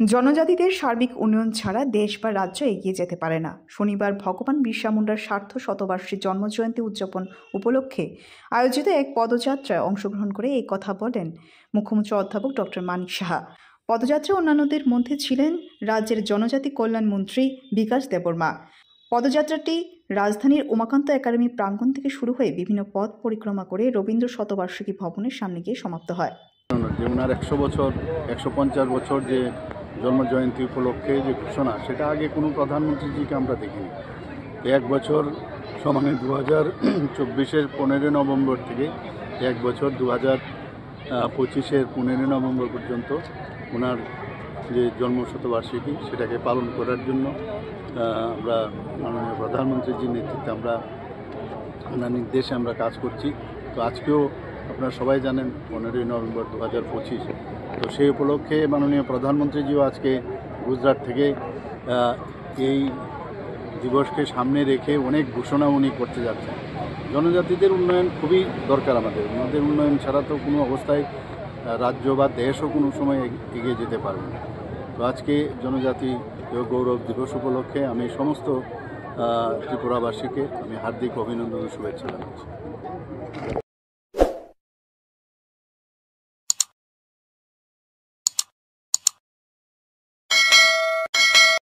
জনজাতিদের সার্বিক উন্নয়ন ছাড়া দেশ বা রাজ্য এগিয়ে যেতে পারে না। শনিবার ভগবান বিরসা মুন্ডার সার্ধ শতবার্ষিকী জন্মজয়ন্তী উদযাপন উপলক্ষে আয়োজিত এক পদযাত্রায় অংশগ্রহণ করে এই কথা বলেন মুখ্যমন্ত্রী অধ্যাপক ডক্টর মানিক সাহা। পদযাত্রায় অন্যান্যদের মধ্যে ছিলেন রাজ্যের জনজাতি কল্যাণ মন্ত্রী বিকাশ দেববর্মা। পদযাত্রাটি রাজধানীর উমাকান্ত একাডেমি প্রাঙ্গণ থেকে শুরু হয়ে বিভিন্ন পথ পরিক্রমা করে রবীন্দ্র শতবার্ষিকী ভবনের সামনে গিয়ে সমাপ্ত হয়। যে ওনার 100 বছর 150 বছর যে জন্মজয়ন্তী উপলক্ষে যে ঘোষণা, সেটা আগে কোনো প্রধানমন্ত্রীজিকে আমরা দেখিনি। এক বছর সমানে 2024-এর 15 নভেম্বর থেকে এক বছর 2025-এর 15 নভেম্বর পর্যন্ত ওনার যে জন্মশতবার্ষিকী সেটাকে পালন করার জন্য আমরা মাননীয় প্রধানমন্ত্রীজির নেতৃত্বে ওনার নির্দেশে আমরা কাজ করছি। তো আজকেও আপনারা সবাই জানেন 15 নভেম্বর 2025। তো সেই উপলক্ষে মাননীয় প্রধানমন্ত্রীজিও আজকে গুজরাট থেকে এই দিবসকে সামনে রেখে অনেক ঘোষণা উনি করতে যাচ্ছেন। জনজাতিদের উন্নয়ন খুবই দরকার। আমাদের উন্নয়ন ছাড়া তো কোনো অবস্থায় রাজ্য বা দেশও কোনো সময় এগিয়ে যেতে পারবে না। তো আজকে জনজাতি গৌরব দিবস উপলক্ষে আমি সমস্ত ত্রিপুরাবাসীকে আমি হার্দিক অভিনন্দন ও শুভেচ্ছা জানাচ্ছি।